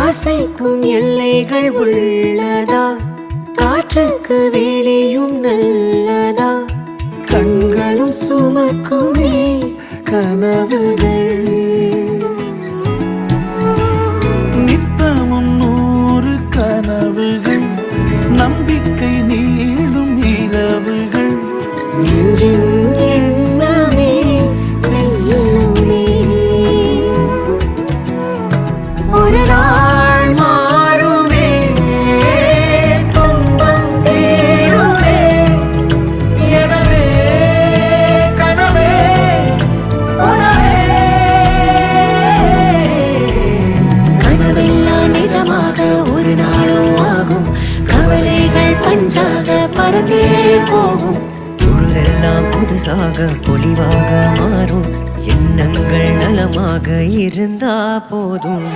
ஆசைக்கும் எல்லைகள் உள்ளதா? காற்றுக்கு வேலையும் நல்லதா? கண்களும் சுமக்குமே கனவுகள். நித்தமும் 100 கனவுகள், நம்பிக்கை நீளும் இரவுகள். நெஞ்சின் எண்ணமே வெல்லுமே. ஒரு நாள் மாறுமே, துன்பம் தீருமே. எனவே கனவே உணவே. கனவெல்லாம் நிஜமாக ஒரு நாளும் ஆகும். கவலைகள் பஞ்சாக பறந்தே போகும். பொழுதெல்லாம் புதுசாக பொலிவாக மாறும். எண்ணங்கள் நலமாக இருந்தா போதும்.